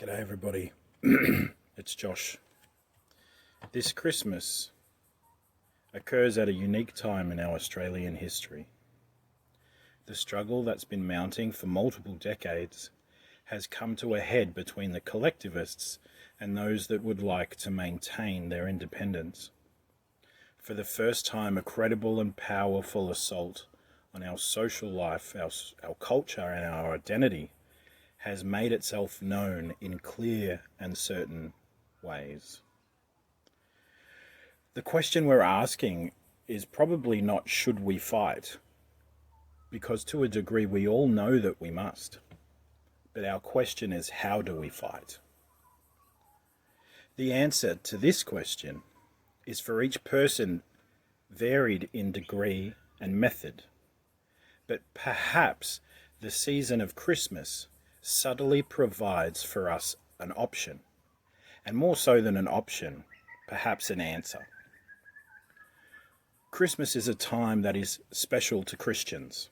G'day everybody, it's Josh. This Christmas occurs at a unique time in our Australian history. The struggle that's been mounting for multiple decades has come to a head between the collectivists and those that would like to maintain their independence. For the first time, a credible and powerful assault on our social life, our culture and our identity has made itself known in clear and certain ways. The question we're asking is probably not should we fight, because to a degree we all know that we must. But our question is, how do we fight? The answer to this question is for each person varied in degree and method. But perhaps the season of Christmas subtly provides for us an option, and more so than an option, perhaps an answer. Christmas is a time that is special to Christians.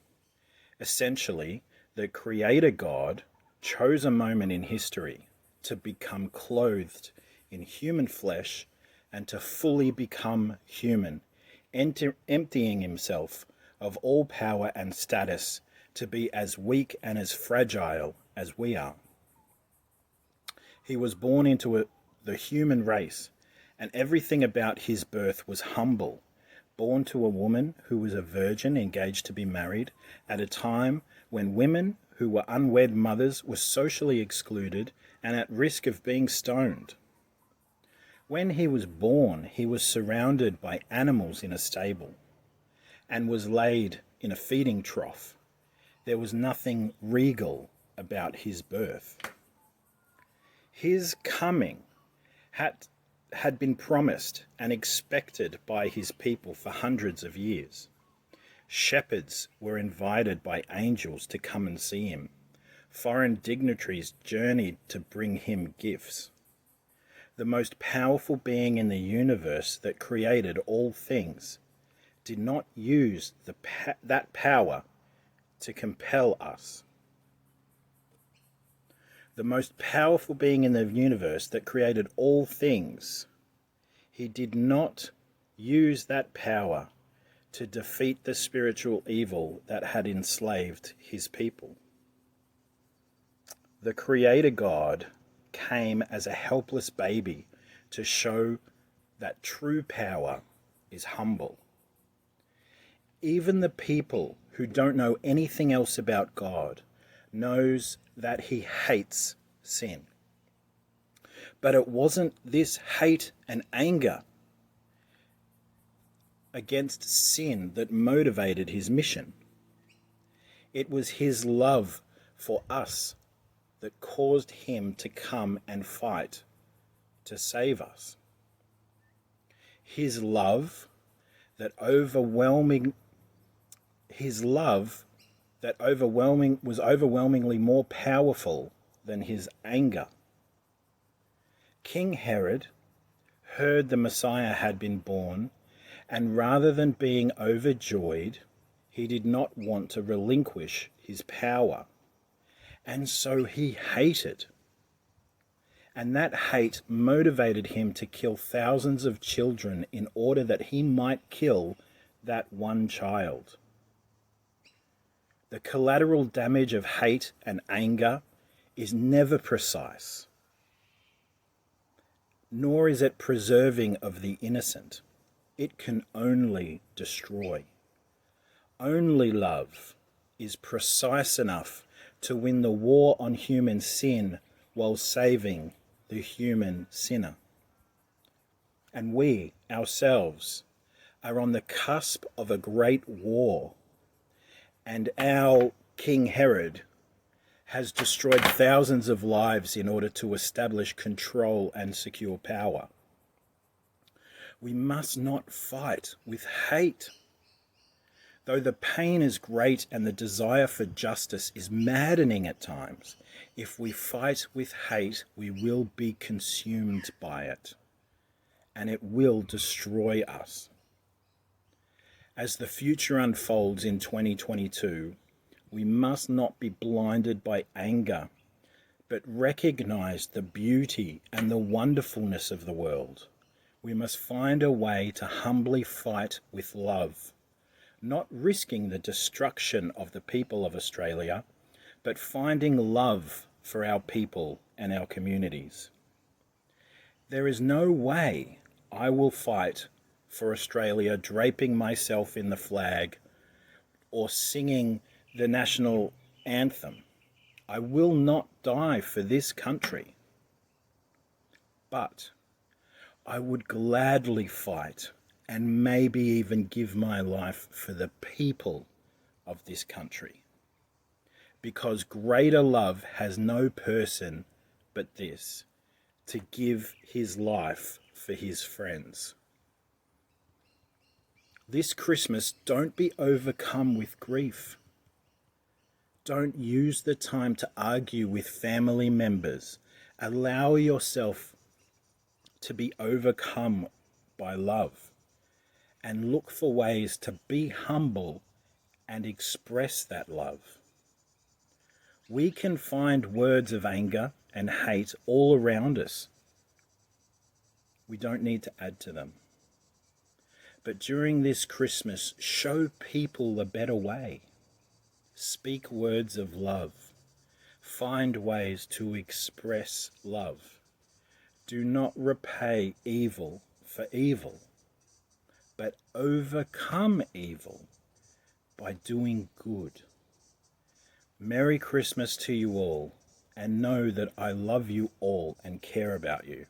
Essentially, the Creator God chose a moment in history to become clothed in human flesh and to fully become human, emptying himself of all power and status to be as weak and as fragile as we are. He was born into the human race, and everything about his birth was humble. Born to a woman who was a virgin engaged to be married at a time when women who were unwed mothers were socially excluded and at risk of being stoned. When he was born, he was surrounded by animals in a stable and was laid in a feeding trough. There was nothing regal about his birth. His coming had been promised and expected by his people for hundreds of years. Shepherds were invited by angels to come and see him. Foreign dignitaries journeyed to bring him gifts. The most powerful being in the universe that created all things did not use that power to compel us. The most powerful being in the universe that created all things, he did not use that power to defeat the spiritual evil that had enslaved his people. The Creator God came as a helpless baby to show that true power is humble. Even the people who don't know anything else about God knows that he hates sin. But it wasn't this hate and anger against sin that motivated his mission. It was his love for us that caused him to come and fight to save us. His love that was overwhelmingly more powerful than his anger. King Herod heard the Messiah had been born, and rather than being overjoyed, he did not want to relinquish his power. And so he hated. And that hate motivated him to kill thousands of children in order that he might kill that one child. The collateral damage of hate and anger is never precise, nor is it preserving of the innocent. It can only destroy. Only love is precise enough to win the war on human sin while saving the human sinner. And we, ourselves, are on the cusp of a great war. And our King Herod has destroyed thousands of lives in order to establish control and secure power. We must not fight with hate. Though the pain is great and the desire for justice is maddening at times, if we fight with hate, we will be consumed by it, and it will destroy us. As the future unfolds in 2022, we must not be blinded by anger, but recognize the beauty and the wonderfulness of the world. We must find a way to humbly fight with love, not risking the destruction of the people of Australia, but finding love for our people and our communities. There is no way I will fight for Australia draping myself in the flag or singing the national anthem. I will not die for this country. But I would gladly fight and maybe even give my life for the people of this country. Because greater love has no person but this, to give his life for his friends. This Christmas, don't be overcome with grief. Don't use the time to argue with family members. Allow yourself to be overcome by love and look for ways to be humble and express that love. We can find words of anger and hate all around us. We don't need to add to them. But during this Christmas, show people a better way. Speak words of love. Find ways to express love. Do not repay evil for evil, but overcome evil by doing good. Merry Christmas to you all, and know that I love you all and care about you.